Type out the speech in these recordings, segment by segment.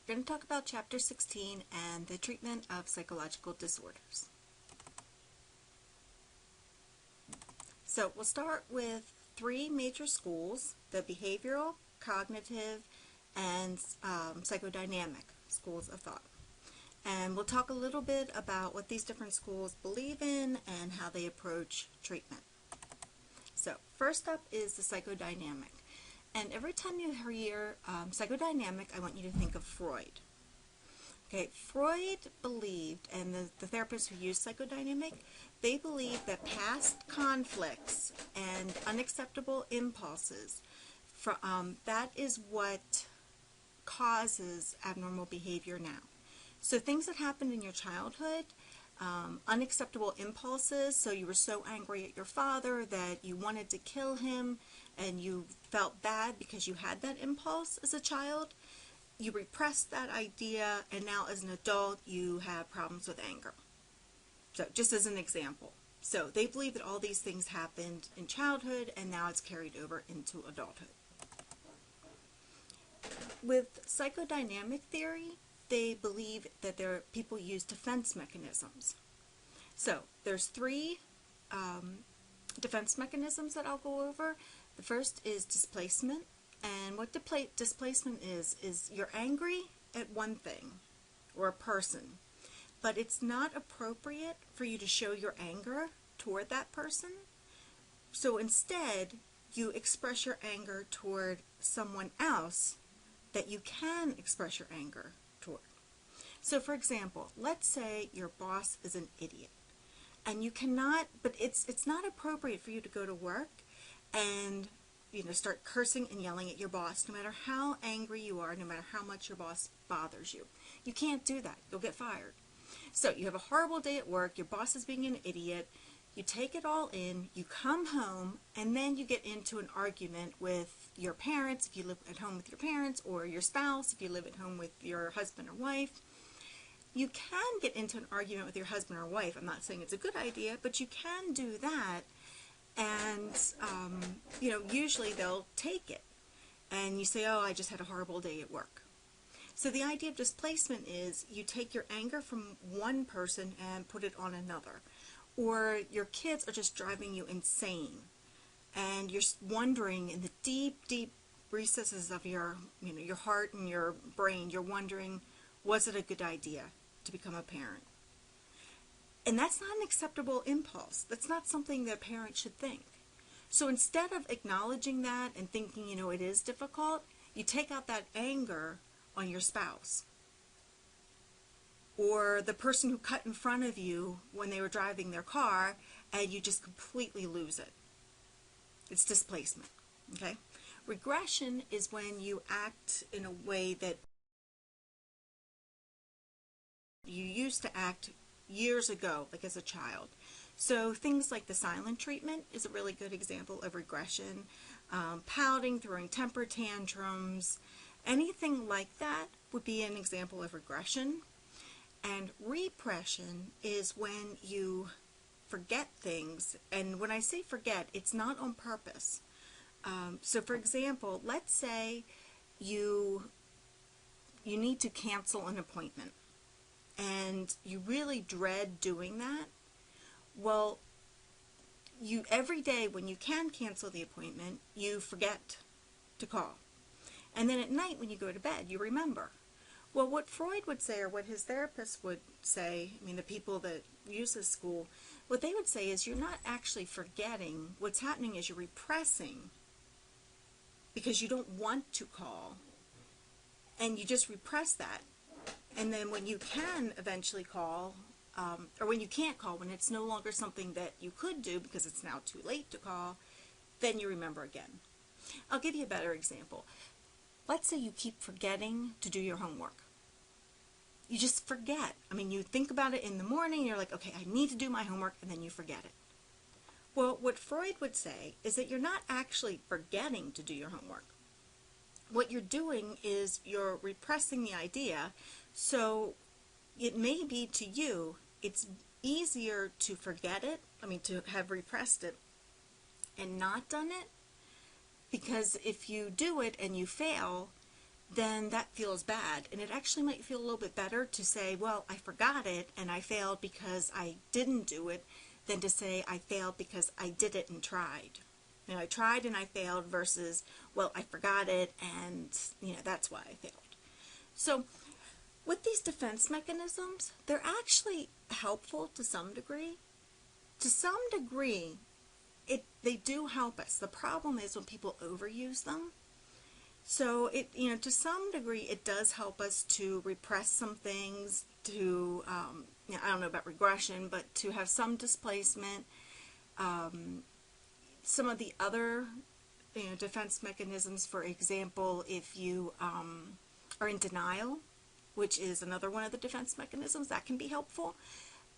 We're going to talk about Chapter 16 and the treatment of psychological disorders. So we'll start with three major schools: the behavioral, cognitive, and psychodynamic schools of thought. And we'll talk a little bit about what these different schools believe in and how they approach treatment. So first up is the psychodynamic. And every time you hear psychodynamic, I want you to think of Freud. Okay, Freud believed, and the therapists who use psychodynamic, they believe that past conflicts and unacceptable impulses, that is what causes abnormal behavior now. So things that happened in your childhood, unacceptable impulses, so you were so angry at your father that you wanted to kill him and you felt bad because you had that impulse as a child. You repressed that idea, and now as an adult you have problems with anger. So just as an example. So they believe that all these things happened in childhood and now it's carried over into adulthood. With psychodynamic theory, they believe that people use defense mechanisms. So there's three defense mechanisms that I'll go over. The first is displacement. And what displacement is you're angry at one thing or a person, but it's not appropriate for you to show your anger toward that person. So instead, you express your anger toward someone else that you can express your anger toward. So for example, let's say your boss is an idiot, and you cannot, but it's not appropriate for you to go to work and start cursing and yelling at your boss, no matter how angry you are, no matter how much your boss bothers you. You can't do that. You'll get fired. So you have a horrible day at work, your boss is being an idiot, you take it all in, you come home, and then you get into an argument with your parents, if you live at home with your parents, or your spouse, if you live at home with your husband or wife. You can get into an argument with your husband or wife. I'm not saying it's a good idea, but you can do that. And, usually they'll take it. And you say, oh, I just had a horrible day at work. So the idea of displacement is you take your anger from one person and put it on another. Or your kids are just driving you insane. And you're wondering in the deep, deep recesses of your heart and your brain, you're wondering, was it a good idea to become a parent? And that's not an acceptable impulse. That's not something that a parent should think. So instead of acknowledging that and thinking, it is difficult, you take out that anger on your spouse or the person who cut in front of you when they were driving their car, and you just completely lose it. It's displacement. Okay? Regression is when you act in a way that you used to act years ago, like as a child. So things like the silent treatment is a really good example of regression. Pouting, throwing temper tantrums, anything like that would be an example of regression. And repression is when you forget things. And when I say forget, it's not on purpose. So for example, let's say you need to cancel an appointment, and you really dread doing that. Well, every day when you can cancel the appointment, you forget to call. And then at night when you go to bed, you remember. Well, what Freud would say, or what his therapist would say, the people that use this school, what they would say is you're not actually forgetting. What's happening is you're repressing because you don't want to call, and you just repress that. And then when you can eventually call, or when you can't call, when it's no longer something that you could do because it's now too late to call, then you remember again. I'll give you a better example. Let's say you keep forgetting to do your homework. You just forget. You think about it in the morning, you're like, okay, I need to do my homework, and then you forget it. Well, what Freud would say is that you're not actually forgetting to do your homework. What you're doing is you're repressing the idea. So it may be to you, it's easier to forget it, to have repressed it and not done it, because if you do it and you fail, then that feels bad. And it actually might feel a little bit better to say, well, I forgot it and I failed because I didn't do it, than to say I failed because I did it and tried. You know, I tried and I failed versus, well, I forgot it and, that's why I failed. So with these defense mechanisms, they're actually helpful to some degree. To some degree, they do help us. The problem is when people overuse them. So to some degree, it does help us to repress some things, to, I don't know about regression, but to have some displacement. Some of the other, defense mechanisms, for example, if you are in denial, which is another one of the defense mechanisms, that can be helpful.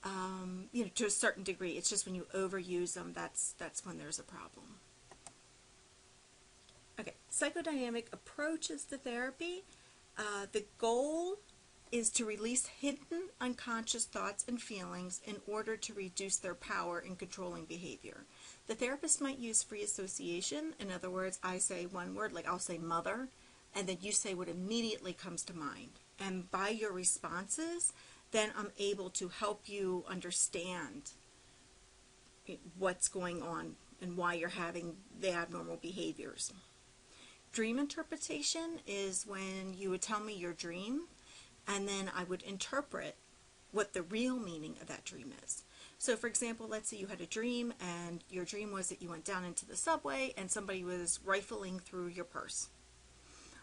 To a certain degree. It's just when you overuse them, that's when there's a problem. Okay, psychodynamic approaches to therapy. The goal is to release hidden unconscious thoughts and feelings in order to reduce their power in controlling behavior. The therapist might use free association. In other words, I say one word, like I'll say mother, and then you say what immediately comes to mind. And by your responses, then I'm able to help you understand what's going on and why you're having the abnormal behaviors. Dream interpretation is when you would tell me your dream, and then I would interpret what the real meaning of that dream is. So for example, let's say you had a dream, and your dream was that you went down into the subway and somebody was rifling through your purse.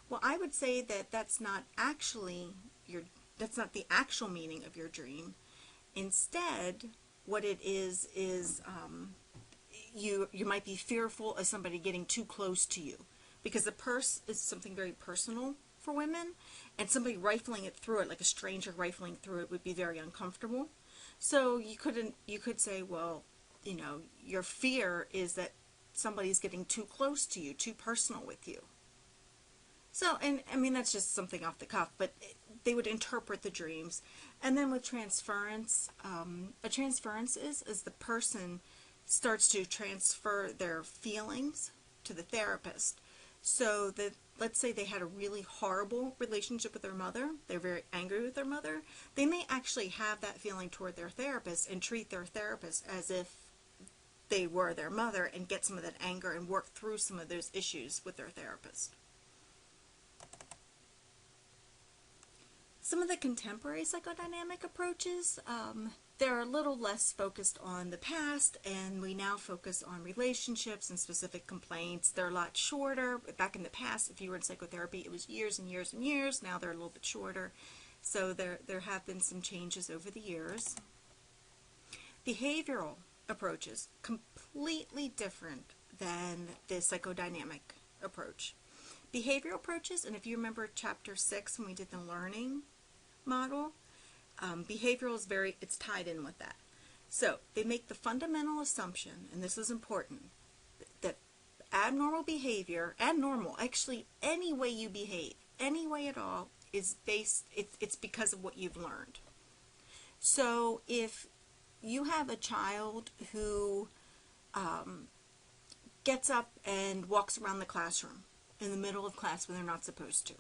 Well, I would say that that's not the actual meaning of your dream. Instead, what it is you might be fearful of somebody getting too close to you, because the purse is something very personal for women, and somebody rifling it through it, like a stranger rifling through it, would be very uncomfortable. So you could say, well, your fear is that somebody's getting too close to you, too personal with you. So, and I mean, that's just something off the cuff, but they would interpret the dreams. And then with transference, a transference is the person starts to transfer their feelings to the therapist. So that, let's say they had a really horrible relationship with their mother, they're very angry with their mother, they may actually have that feeling toward their therapist and treat their therapist as if they were their mother, and get some of that anger and work through some of those issues with their therapist. Some of the contemporary psychodynamic approaches, they're a little less focused on the past, and we now focus on relationships and specific complaints. They're a lot shorter. Back in the past, if you were in psychotherapy, it was years and years and years. Now they're a little bit shorter. So there have been some changes over the years. Behavioral approaches, completely different than the psychodynamic approach. Behavioral approaches, and if you remember chapter 6 when we did the learning model, behavioral is it's tied in with that. So they make the fundamental assumption, and this is important, that abnormal behavior, abnormal, actually any way you behave, any way at all, is it's because of what you've learned. So if you have a child who gets up and walks around the classroom in the middle of class when they're not supposed to,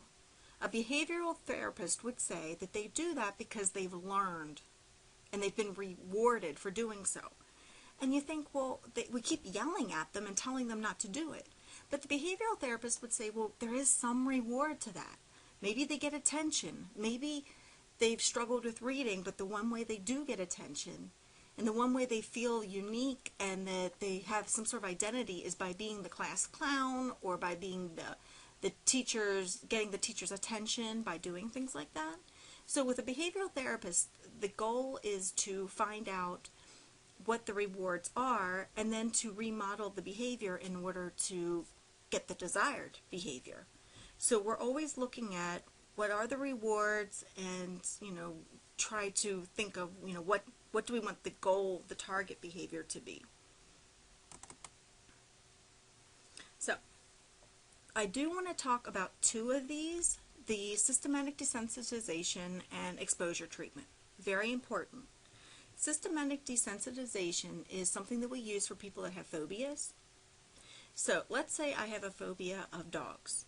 a behavioral therapist would say that they do that because they've learned and they've been rewarded for doing so. And you think, well, we keep yelling at them and telling them not to do it. But the behavioral therapist would say, well, there is some reward to that. Maybe they get attention. Maybe they've struggled with reading, but the one way they do get attention, and the one way they feel unique and that they have some sort of identity, is by being the class clown, or by being the teachers, getting the teacher's attention by doing things like that. So with a behavioral therapist, the goal is to find out what the rewards are, and then to remodel the behavior in order to get the desired behavior. So we're always looking at what are the rewards, and try to think of what do we want the goal, the target behavior to be. So I do want to talk about two of these, the systematic desensitization and exposure treatment. Very important. Systematic desensitization is something that we use for people that have phobias. So let's say I have a phobia of dogs.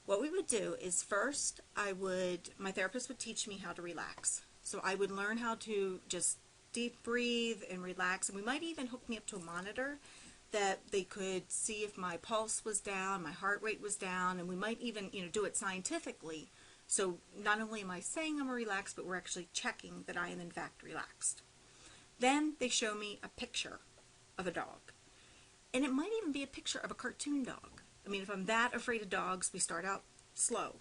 What we would do is first my therapist would teach me how to relax. So I would learn how to just deep breathe and relax. And we might even hook me up to a monitor that they could see if my pulse was down, my heart rate was down, and we might even, do it scientifically. So not only am I saying I'm relaxed, but we're actually checking that I am in fact relaxed. Then they show me a picture of a dog. And it might even be a picture of a cartoon dog. I mean, if I'm that afraid of dogs, we start out slow.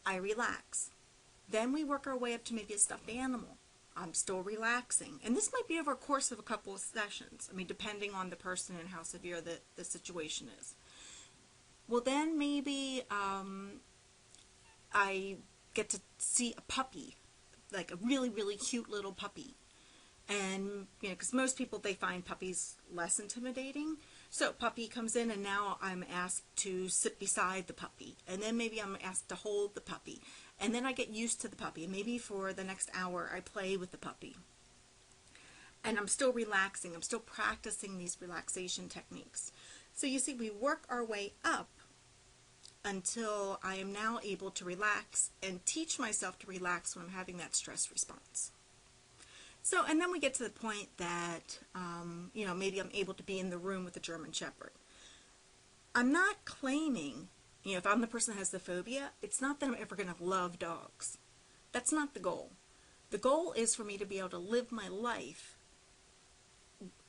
I relax. Then we work our way up to maybe a stuffed animal. I'm still relaxing. And this might be over a course of a couple of sessions. I mean, depending on the person and how severe the situation is. Well, then maybe I get to see a puppy, like a really, really cute little puppy. And, because most people, they find puppies less intimidating. So puppy comes in, and now I'm asked to sit beside the puppy. And then maybe I'm asked to hold the puppy. And then I get used to the puppy. And maybe for the next hour, I play with the puppy. And I'm still relaxing. I'm still practicing these relaxation techniques. So you see, we work our way up until I am now able to relax and teach myself to relax when I'm having that stress response. So, and then we get to the point that, maybe I'm able to be in the room with the German Shepherd. I'm not claiming, if I'm the person that has the phobia, it's not that I'm ever going to love dogs. That's not the goal. The goal is for me to be able to live my life,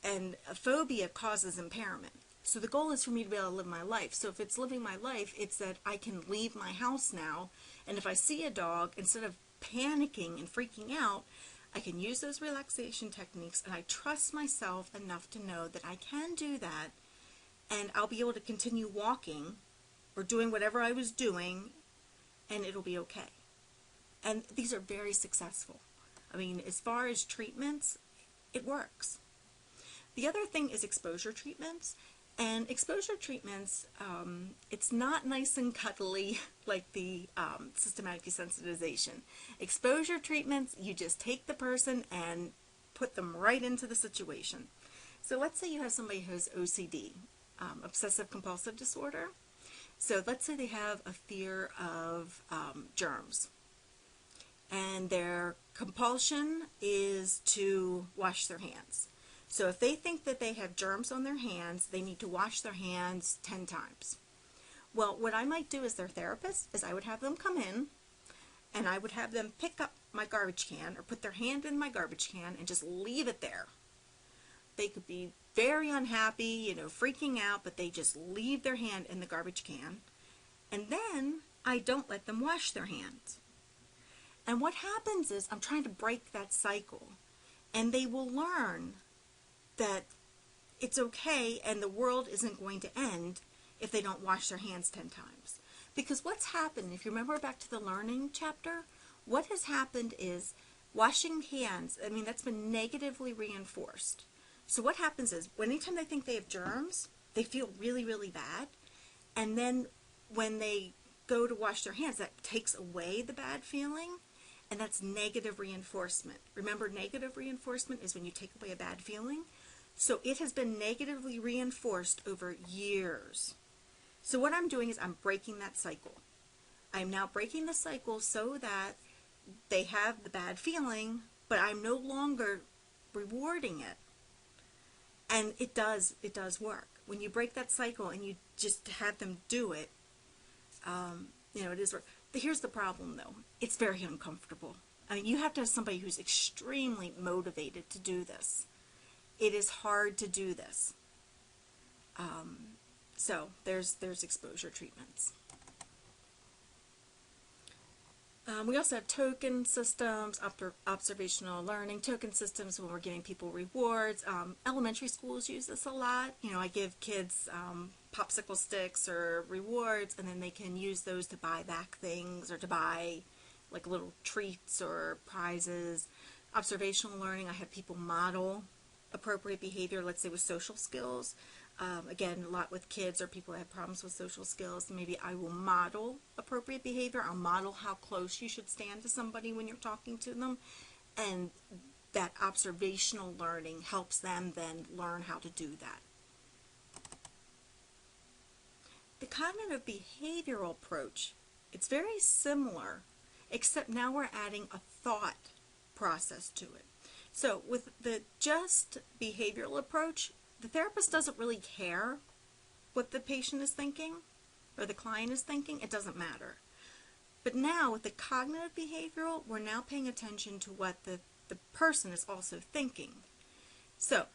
and a phobia causes impairment. So the goal is for me to be able to live my life. So if it's living my life, it's that I can leave my house now, and if I see a dog, instead of panicking and freaking out, I can use those relaxation techniques, and I trust myself enough to know that I can do that, and I'll be able to continue walking or doing whatever I was doing, and it'll be okay. And these are very successful. I mean, as far as treatments, it works. The other thing is exposure treatments. And exposure treatments, it's not nice and cuddly like the systematic desensitization. Exposure treatments, you just take the person and put them right into the situation. So let's say you have somebody who has OCD, obsessive compulsive disorder. So let's say they have a fear of germs. And their compulsion is to wash their hands. So if they think that they have germs on their hands, they need to wash their hands 10 times. Well, what I might do as their therapist is I would have them come in, and I would have them pick up my garbage can or put their hand in my garbage can and just leave it there. They could be very unhappy, freaking out, but they just leave their hand in the garbage can. And then I don't let them wash their hands. And what happens is I'm trying to break that cycle, and they will learn that it's okay and the world isn't going to end if they don't wash their hands 10 times. Because what's happened, if you remember back to the learning chapter, what has happened is washing hands, that's been negatively reinforced. So what happens is, anytime they think they have germs, they feel really, really bad. And then when they go to wash their hands, that takes away the bad feeling. And that's negative reinforcement. Remember, negative reinforcement is when you take away a bad feeling. So it has been negatively reinforced over years. So what I'm doing is I'm breaking that cycle. I'm now breaking the cycle so that they have the bad feeling, but I'm no longer rewarding it. And it does work. When you break that cycle and you just have them do it, it is work. Here's the problem, though. It's very uncomfortable. You have to have somebody who's extremely motivated to do this. It is hard to do this. So there's exposure treatments. We also have token systems, observational learning, token systems when we're giving people rewards. Elementary schools use this a lot. I give kids popsicle sticks or rewards, and then they can use those to buy back things or to buy like little treats or prizes. Observational learning, I have people model appropriate behavior, let's say with social skills. Again, a lot with kids or people that have problems with social skills. Maybe I will model appropriate behavior. I'll model how close you should stand to somebody when you're talking to them. And that observational learning helps them then learn how to do that. The cognitive behavioral approach, it's very similar, except now we're adding a thought process to it. So with the just behavioral approach, the therapist doesn't really care what the patient is thinking or the client is thinking. It doesn't matter. But now with the cognitive behavioral, we're now paying attention to what the person is also thinking. So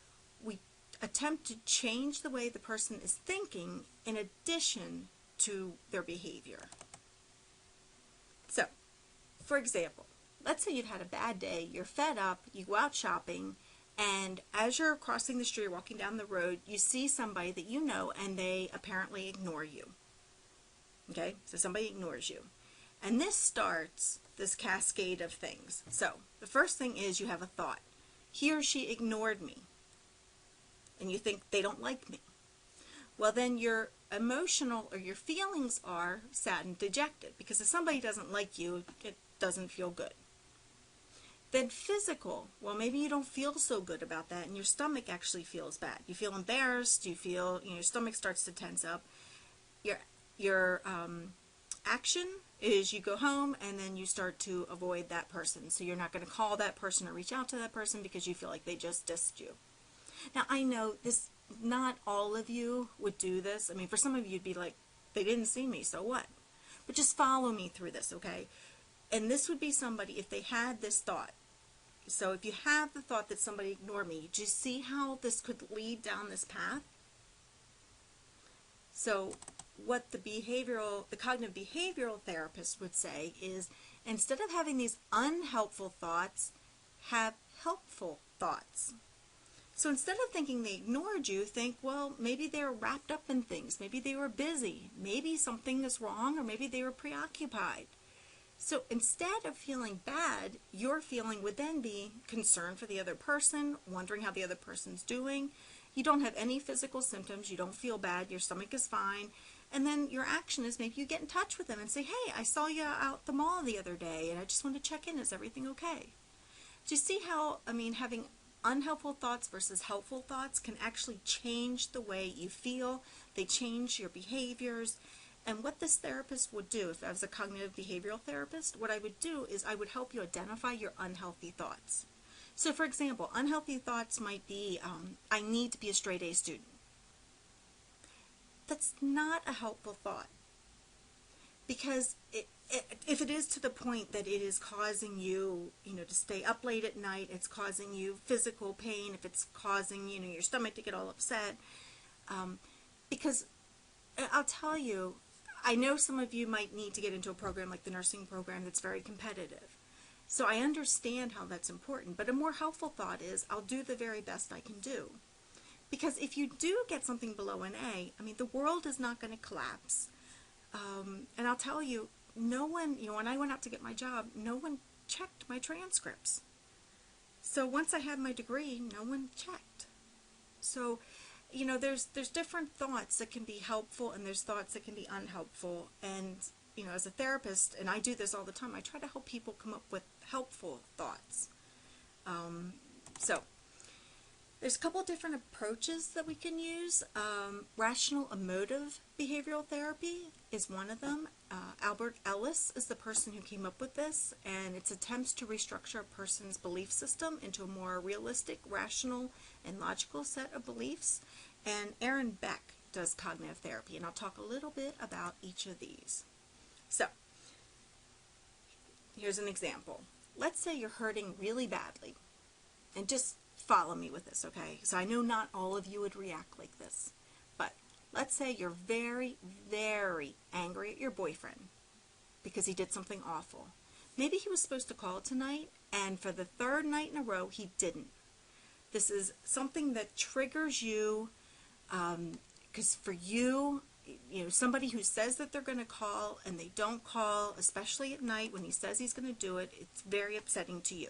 we attempt to change the way the person is thinking in addition to their behavior. So, for example, let's say you've had a bad day, you're fed up, you go out shopping, and as you're crossing the street or walking down the road, you see somebody that you know and they apparently ignore you. Okay, so somebody ignores you. And this starts this cascade of things. So the first thing is you have a thought. He or she ignored me. And you think they don't like me. Well, then your emotional or your feelings are sad and dejected, because if somebody doesn't like you, it doesn't feel good. Then physical, well, maybe you don't feel so good about that and your stomach actually feels bad. You feel embarrassed, you feel, your stomach starts to tense up. Your action is you go home and then you start to avoid that person. So you're not going to call that person or reach out to that person because you feel like they just dissed you. Now, I know this, not all of you would do this. I mean, for some of you, you'd be like, they didn't see me, so what? But just follow me through this, okay? And this would be somebody, if they had this thought. So if you have the thought that somebody ignored me, do you see how this could lead down this path? So what the cognitive behavioral therapist would say is, instead of having these unhelpful thoughts, have helpful thoughts. So instead of thinking they ignored you, think, well, maybe they were wrapped up in things. Maybe they were busy. Maybe something is wrong, or maybe they were preoccupied. So instead of feeling bad, your feeling would then be concern for the other person, wondering how the other person's doing. You don't have any physical symptoms. You don't feel bad. Your stomach is fine. And then your action is maybe you get in touch with them and say, hey, I saw you out at the mall the other day, and I just want to check in. Is everything okay? Do you see how, having unhelpful thoughts versus helpful thoughts can actually change the way you feel? They change your behaviors. And what this therapist would do, if I was a cognitive behavioral therapist, what I would do is I would help you identify your unhealthy thoughts. So for example, unhealthy thoughts might be, I need to be a straight A student. That's not a helpful thought. Because if it is to the point that it is causing you, to stay up late at night, it's causing you physical pain, if it's causing, your stomach to get all upset, because I'll tell you, I know some of you might need to get into a program like the nursing program that's very competitive. So I understand how that's important, but a more helpful thought is, I'll do the very best I can do. Because if you do get something below an A, the world is not going to collapse. And I'll tell you, no one, when I went out to get my job, no one checked my transcripts. So once I had my degree, no one checked. So, there's different thoughts that can be helpful, and there's thoughts that can be unhelpful. And, as a therapist, and I do this all the time, I try to help people come up with helpful thoughts. So there's a couple of different approaches that we can use. Rational emotive behavioral therapy is one of them. Albert Ellis is the person who came up with this, and it's attempts to restructure a person's belief system into a more realistic, rational, and logical set of beliefs. And Aaron Beck does cognitive therapy, and I'll talk a little bit about each of these. So, here's an example. Let's say you're hurting really badly, and just follow me with this, okay? So I know not all of you would react like this, but let's say you're very, very angry at your boyfriend because he did something awful. Maybe he was supposed to call tonight, and for the third night in a row, he didn't. This is something that triggers you, because for you, somebody who says that they're going to call and they don't call, especially at night when he says he's going to do it, it's very upsetting to you.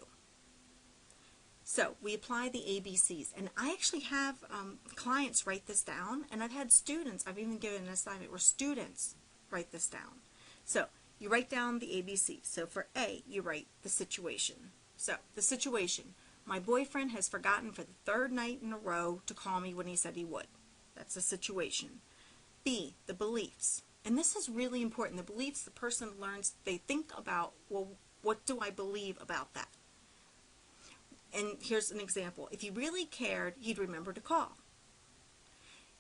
So we apply the ABCs, and I actually have clients write this down, and I've had students, I've even given an assignment where students write this down. So you write down the ABCs. So for A, you write the situation. So the situation, my boyfriend has forgotten for the third night in a row to call me when he said he would. That's the situation. B, the beliefs. And this is really important. The beliefs the person learns, they think about, well, what do I believe about that? And here's an example. If he really cared, he'd remember to call.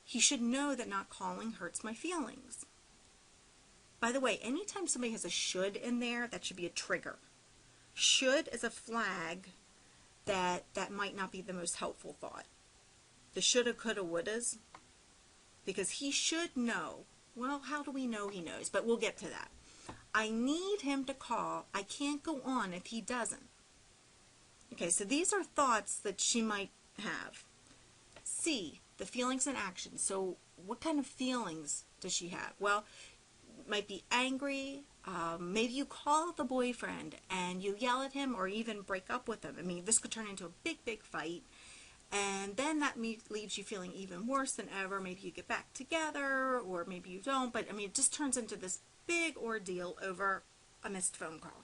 He should know that not calling hurts my feelings. By the way, anytime somebody has a should in there, that should be a trigger. Should is a flag that might not be the most helpful thought. The shoulda, coulda, wouldas. Because he should know. Well, how do we know he knows? But we'll get to that. I need him to call. I can't go on if he doesn't. Okay, so these are thoughts that she might have. C, the feelings and actions. So what kind of feelings does she have? Well, might be angry. Maybe you call the boyfriend and you yell at him or even break up with him. I mean, this could turn into a big, big fight. And then that leaves you feeling even worse than ever. Maybe you get back together or maybe you don't. But, I mean, it just turns into this big ordeal over a missed phone call.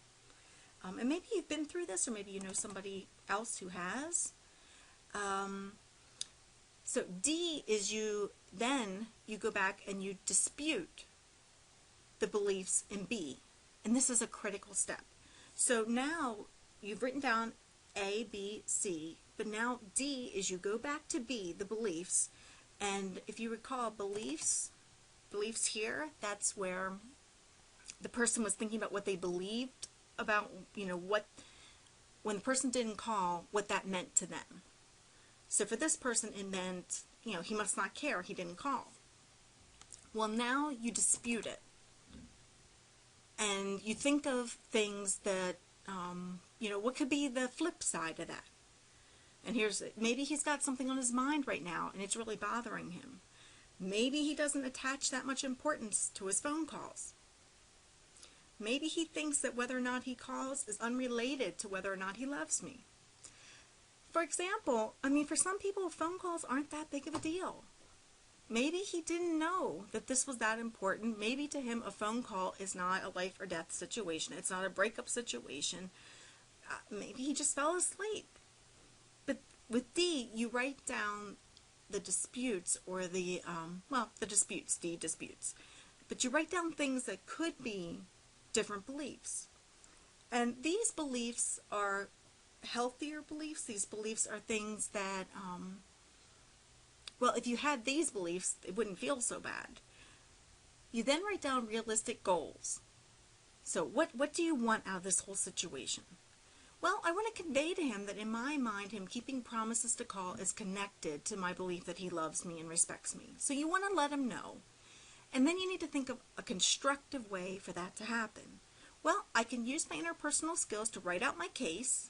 And maybe you've been through this or maybe you know somebody else who has. So D is you go back and you dispute the beliefs in B. And this is a critical step. So now you've written down A, B, C, but now D is you go back to B, the beliefs. And if you recall beliefs here, that's where the person was thinking about what they believed about, what, when the person didn't call, what that meant to them. So for this person, it meant, he must not care, he didn't call. Well, now you dispute it. And you think of things that, what could be the flip side of that? And maybe he's got something on his mind right now and it's really bothering him. Maybe he doesn't attach that much importance to his phone calls. Maybe he thinks that whether or not he calls is unrelated to whether or not he loves me. For example, for some people, phone calls aren't that big of a deal. Maybe he didn't know that this was that important. Maybe to him a phone call is not a life or death situation. It's not a breakup situation. Maybe he just fell asleep. But with D, you write down the disputes or the disputes, D disputes. But you write down things that could be different beliefs. And these beliefs are healthier beliefs. These beliefs are things that, if you had these beliefs, it wouldn't feel so bad. You then write down realistic goals. So what do you want out of this whole situation? Well, I want to convey to him that in my mind, him keeping promises to call is connected to my belief that he loves me and respects me. So you want to let him know. And then you need to think of a constructive way for that to happen. Well, I can use my interpersonal skills to write out my case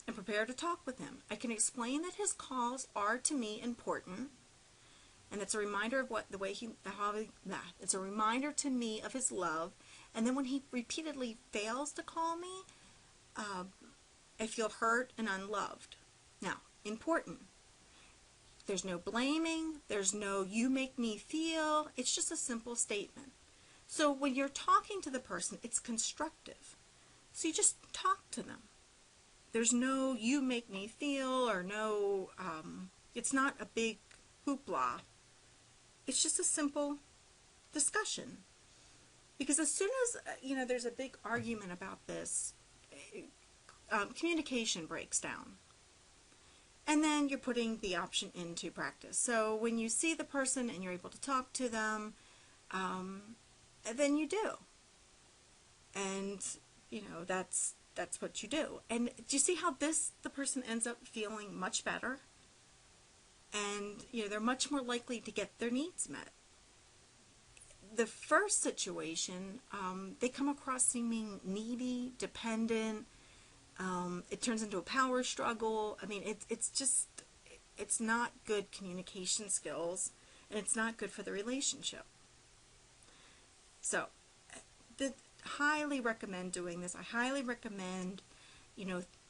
and prepare to talk with him. I can explain that his calls are to me important, and it's a reminder of it's a reminder to me of his love. And then when he repeatedly fails to call me, I feel hurt and unloved. Now, important. There's no blaming. There's no you make me feel. It's just a simple statement. So when you're talking to the person, it's constructive. So you just talk to them. There's no you make me feel or no, it's not a big hoopla. It's just a simple discussion. Because as soon as, there's a big argument about this, communication breaks down. And then you're putting the option into practice. So when you see the person and you're able to talk to them, then you do. And, that's what you do. And do you see how the person ends up feeling much better? And, they're much more likely to get their needs met. The first situation, they come across seeming needy, dependent. It turns into a power struggle. It's not good communication skills, and it's not good for the relationship. So, highly recommend doing this. I highly recommend,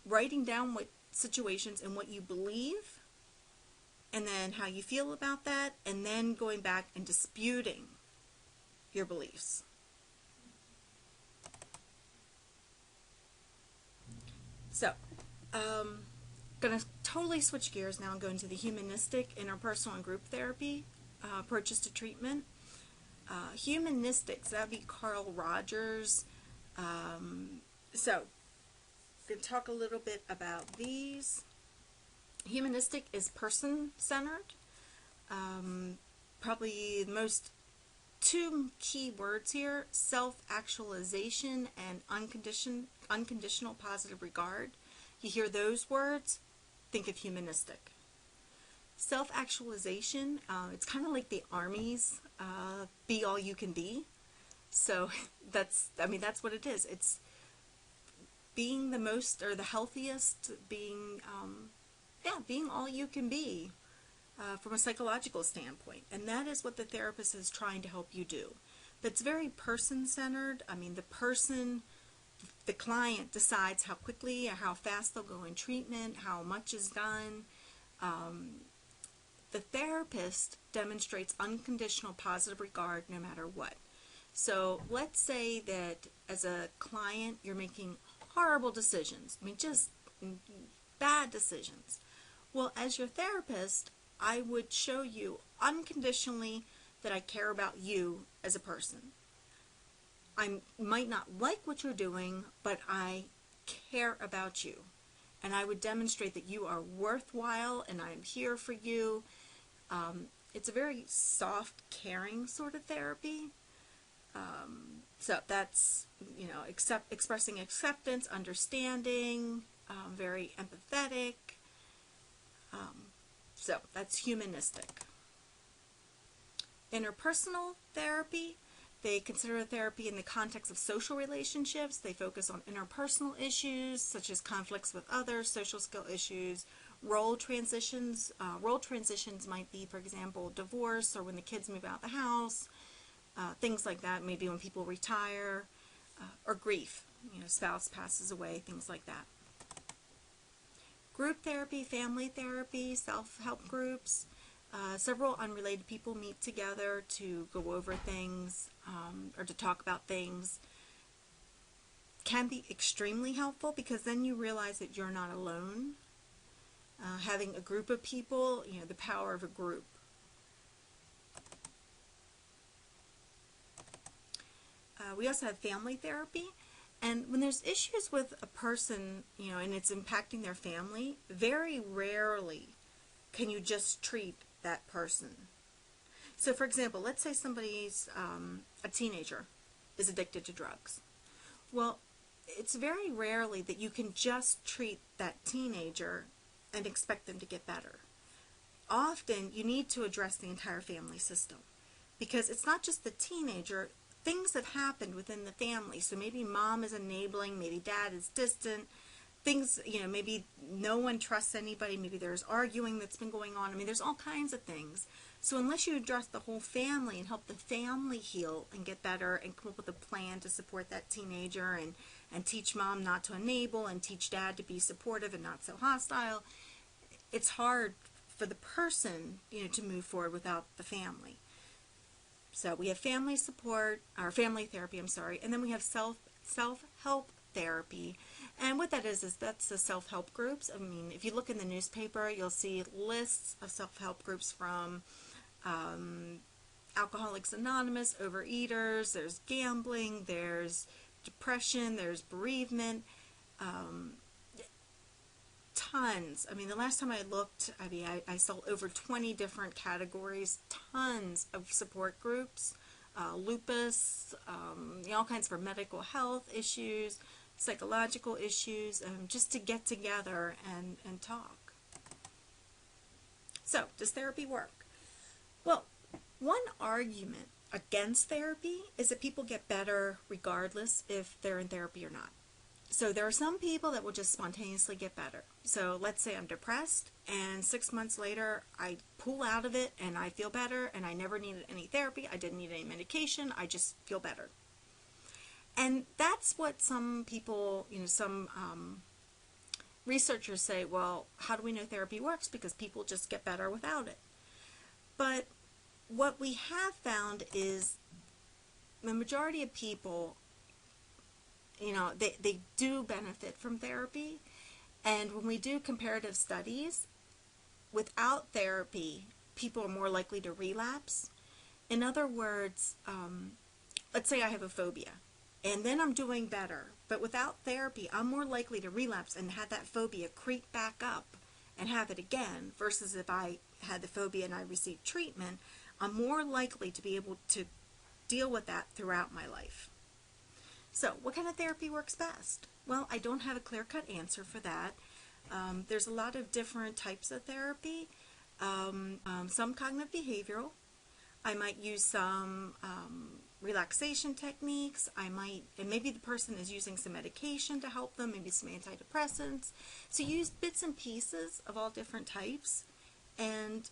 writing down what situations and what you believe, and then how you feel about that, and then going back and disputing your beliefs. So, going to totally switch gears now and go into the humanistic, interpersonal, and group therapy approaches to treatment. Humanistics, that would be Carl Rogers. So, going to talk a little bit about these. Humanistic is person-centered. Probably the most two key words here: self-actualization and unconditional positive regard. You hear those words, think of humanistic. Self-actualization, it's kind of like the Army's be all you can be. So that's what it is. It's being the most or the healthiest, being all you can be from a psychological standpoint. And that is what the therapist is trying to help you do. But it's very person-centered. I mean, the client decides how quickly or how fast they'll go in treatment, how much is done. The therapist demonstrates unconditional positive regard no matter what. So let's say that as a client you're making horrible decisions. I mean, just bad decisions. Well, as your therapist, I would show you unconditionally that I care about you as a person. I might not like what you're doing, but I care about you. And I would demonstrate that you are worthwhile and I'm here for you. It's a very soft, caring sort of therapy. So that's, expressing acceptance, understanding, very empathetic. So that's humanistic. Interpersonal therapy, they consider therapy in the context of social relationships. They focus on interpersonal issues such as conflicts with others, social skill issues, role transitions. Role transitions might be, for example, divorce or when the kids move out of the house, things like that. Maybe when people retire, or grief, spouse passes away, things like that. Group therapy, family therapy, self-help groups. Several unrelated people meet together to go over things or to talk about things. Can be extremely helpful because then you realize that you're not alone. Having a group of people, the power of a group. We also have family therapy. And when there's issues with a person, and it's impacting their family, very rarely can you just treat that person. So, for example, let's say somebody's a teenager is addicted to drugs. Well, it's very rarely that you can just treat that teenager and expect them to get better. Often, you need to address the entire family system because it's not just the teenager. Things have happened within the family. So maybe mom is enabling, maybe dad is distant. Things, maybe no one trusts anybody. Maybe there's arguing that's been going on. I mean, there's all kinds of things. So unless you address the whole family and help the family heal and get better and come up with a plan to support that teenager and teach mom not to enable and teach dad to be supportive and not so hostile, it's hard for the person, to move forward without the family. So we have family support, or family therapy, and then we have self-help therapy. And what that is that's the self-help groups. I mean, if you look in the newspaper, you'll see lists of self-help groups from Alcoholics Anonymous, Overeaters, there's gambling, there's depression, there's bereavement, tons. I mean, the last time I looked, I saw over 20 different categories, tons of support groups, lupus, all kinds for medical health issues, psychological issues, just to get together and talk. So, does therapy work? Well, one argument against therapy is that people get better regardless if they're in therapy or not. So there are some people that will just spontaneously get better. So let's say I'm depressed and 6 months later I pull out of it and I feel better and I never needed any therapy. I didn't need any medication. I just feel better. And that's what some people, some researchers say, well, how do we know therapy works? Because people just get better without it. But what we have found is the majority of people, they do benefit from therapy. And when we do comparative studies, without therapy, people are more likely to relapse. In other words, let's say I have a phobia, and then I'm doing better, but without therapy, I'm more likely to relapse and have that phobia creep back up and have it again, versus if I had the phobia and I received treatment, I'm more likely to be able to deal with that throughout my life. So, what kind of therapy works best? Well, I don't have a clear-cut answer for that. There's a lot of different types of therapy. Some cognitive behavioral. I might use some relaxation techniques. And maybe the person is using some medication to help them, maybe some antidepressants. So use bits and pieces of all different types. And,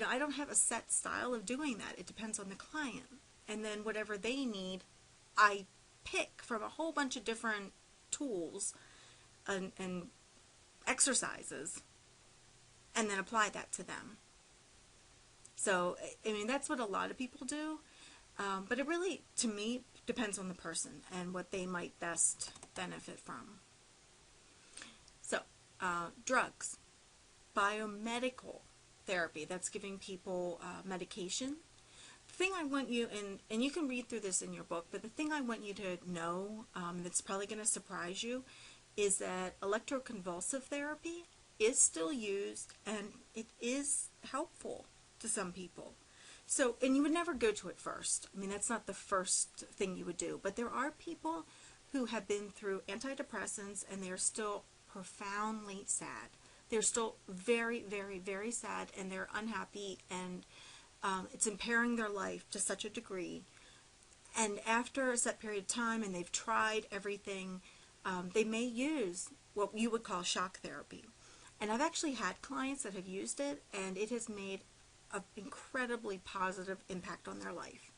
I don't have a set style of doing that. It depends on the client. And then whatever they need, I pick from a whole bunch of different tools and exercises, and then apply that to them. So, that's what a lot of people do, but it really, to me, depends on the person and what they might best benefit from. So, drugs, biomedical therapy, that's giving people medication. The thing I want you, and you can read through this in your book, but the thing I want you to know that's probably going to surprise you is that electroconvulsive therapy is still used, and it is helpful to some people. So, and you would never go to it first. That's not the first thing you would do. But there are people who have been through antidepressants and they're still profoundly sad. They're still very, very, very sad, and they're unhappy, and it's impairing their life to such a degree. And after a set period of time, and they've tried everything, they may use what you would call shock therapy. And I've actually had clients that have used it, and it has made an incredibly positive impact on their life.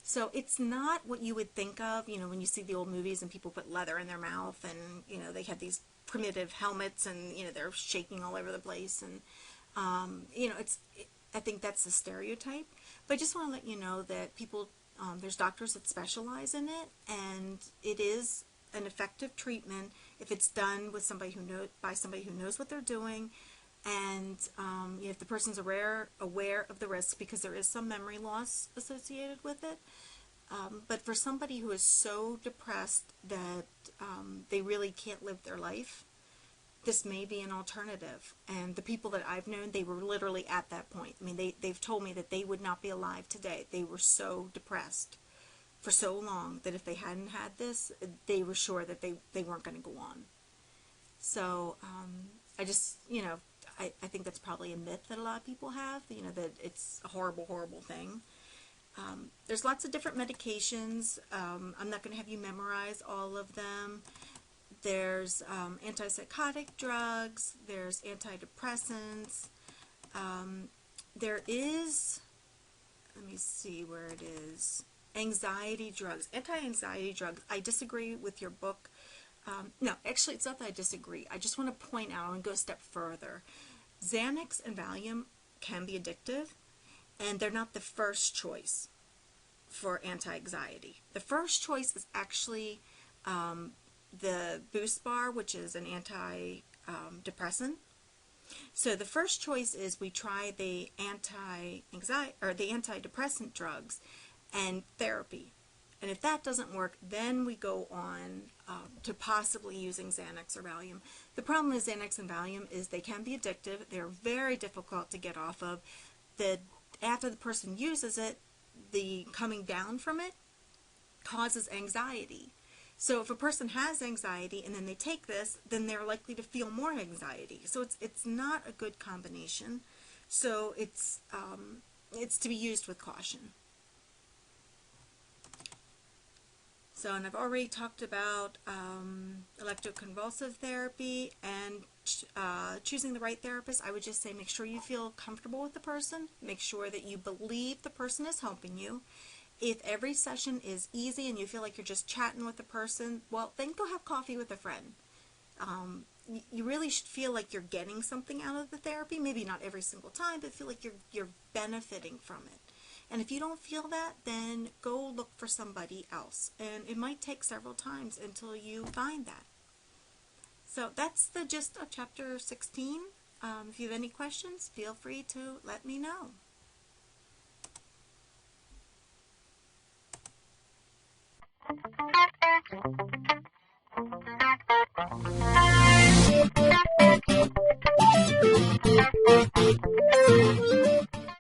So it's not what you would think of, when you see the old movies and people put leather in their mouth, and, they have these primitive helmets, and, they're shaking all over the place. And, I think that's the stereotype. But I just want to let you know that people, there's doctors that specialize in it, and it is an effective treatment if it's done with somebody by somebody who knows what they're doing, and if the person's aware of the risk, because there is some memory loss associated with it. But for somebody who is so depressed that they really can't live their life, this may be an alternative. And the people that I've known, they were literally at that point. They've told me that they would not be alive today. They were so depressed for so long that if they hadn't had this, they were sure that they weren't going to go on. So I just, I think that's probably a myth that a lot of people have, that it's a horrible, horrible thing. There's lots of different medications. I'm not going to have you memorize all of them. There's antipsychotic drugs. There's antidepressants. There is, let me see where it is, anxiety drugs, anti-anxiety drugs. I disagree with your book. No, actually, it's not that I disagree. I just want to point out and go a step further. Xanax and Valium can be addictive, and they're not the first choice for anti-anxiety. The first choice is actually the Boost Bar, which is an anti-depressant. So the first choice is we try the anti-anxiety or the antidepressant drugs and therapy. And if that doesn't work, then we go on to possibly using Xanax or Valium. The problem with Xanax and Valium is they can be addictive. They're very difficult to get off of. After the person uses it, the coming down from it causes anxiety. So if a person has anxiety and then they take this, then they're likely to feel more anxiety. So it's not a good combination. So it's to be used with caution. So, and I've already talked about electroconvulsive therapy and choosing the right therapist. I would just say make sure you feel comfortable with the person. Make sure that you believe the person is helping you. If every session is easy and you feel like you're just chatting with the person, well, then go have coffee with a friend. You really should feel like you're getting something out of the therapy. Maybe not every single time, but feel like you're benefiting from it. And if you don't feel that, then go look for somebody else. And it might take several times until you find that. So that's the gist of chapter 16. If you have any questions, feel free to let me know.